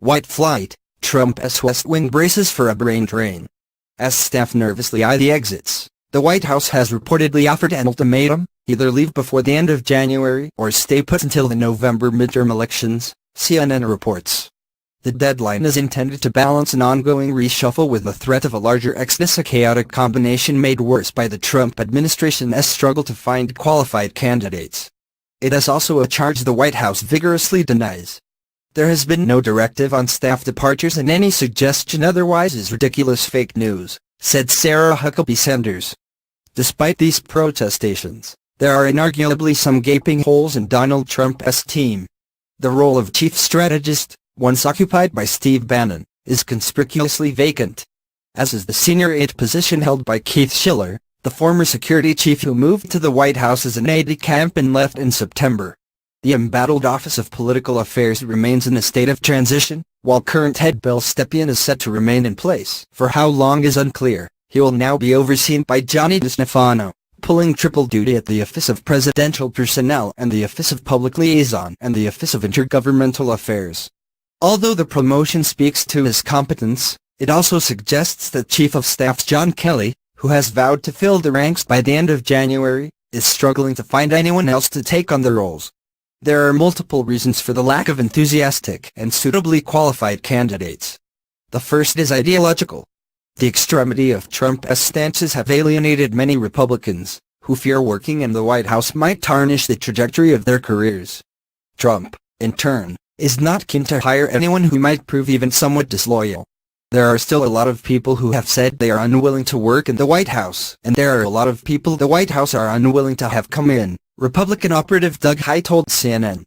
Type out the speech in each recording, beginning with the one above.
White flight, Trump's West Wing braces for a brain drain. As staff nervously eye the exits, the White House has reportedly offered an ultimatum: either leave before the end of January or stay put until the November midterm elections, CNN reports. The deadline is intended to balance an ongoing reshuffle with the threat of a larger exodus, a chaotic combination made worse by the Trump administration's struggle to find qualified candidates. It is also a charge the White House vigorously denies. There has been no directive on staff departures, and any suggestion otherwise is ridiculous fake news, said Sarah Huckabee Sanders. Despite these protestations, there are inarguably some gaping holes in Donald Trump's team. The role of chief strategist, once occupied by Steve Bannon, is conspicuously vacant, as is the senior aide position held by Keith Schiller, the former security chief who moved to the White House as an aide-de-camp and left in September. The embattled Office of Political Affairs remains in a state of transition, while current head Bill Stepien is set to remain in place for how long is unclear. He will now be overseen by Johnny DeStafano, pulling triple duty at the Office of Presidential Personnel and the Office of Public Liaison and the Office of Intergovernmental Affairs. Although the promotion speaks to his competence, it also suggests that Chief of Staff John Kelly, who has vowed to fill the ranks by the end of January, is struggling to find anyone else to take on the roles. There are multiple reasons for the lack of enthusiastic and suitably qualified candidates. The first is ideological. The extremity of Trump's stances have alienated many Republicans, who fear working in the White House might tarnish the trajectory of their careers. Trump, in turn, is not keen to hire anyone who might prove even somewhat disloyal. There are still a lot of people who have said they are unwilling to work in the White House, and there are a lot of people the White House are unwilling to have come in, Republican operative Doug Heye told CNN.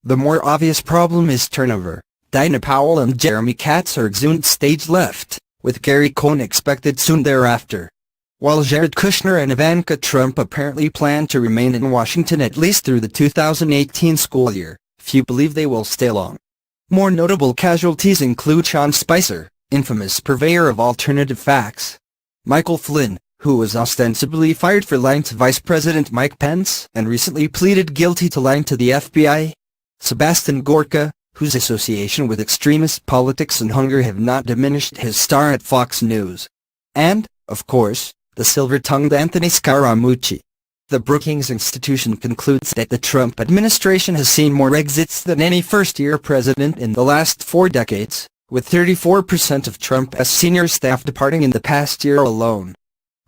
The more obvious problem is turnover. Dinah Powell and Jeremy Katz are exhumed stage left, with Gary Cohn expected soon thereafter. While Jared Kushner and Ivanka Trump apparently plan to remain in Washington at least through the 2018 school year, few believe they will stay long. More notable casualties include Sean Spicer, infamous purveyor of alternative facts; Michael Flynn, who was ostensibly fired for lying to Vice President Mike Pence and recently pleaded guilty to lying to the FBI; Sebastian Gorka, whose association with extremist politics and hunger have not diminished his star at Fox News; and, of course, the silver-tongued Anthony Scaramucci. The Brookings Institution concludes that the Trump administration has seen more exits than any first-year president in the last 4 decades, with 34% of Trump's senior staff departing in the past year alone.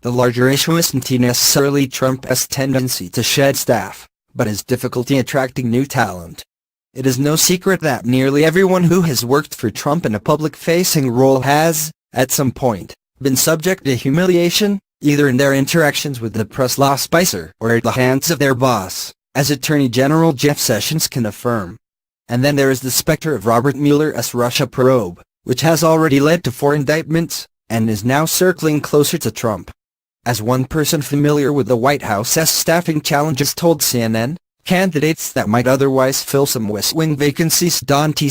The larger issue isn't necessarily Trump's tendency to shed staff, but his difficulty attracting new talent. It is no secret that nearly everyone who has worked for Trump in a public-facing role has, at some point, been subject to humiliation, either in their interactions with the press law Spicer or at the hands of their boss, as Attorney General Jeff Sessions can affirm. And then there is the specter of Robert Mueller's Russia probe, which has already led to 4 indictments, and is now circling closer to Trump. As one person familiar with the White House's staffing challenges told CNN, candidates that might otherwise fill some West Wing vacancies don't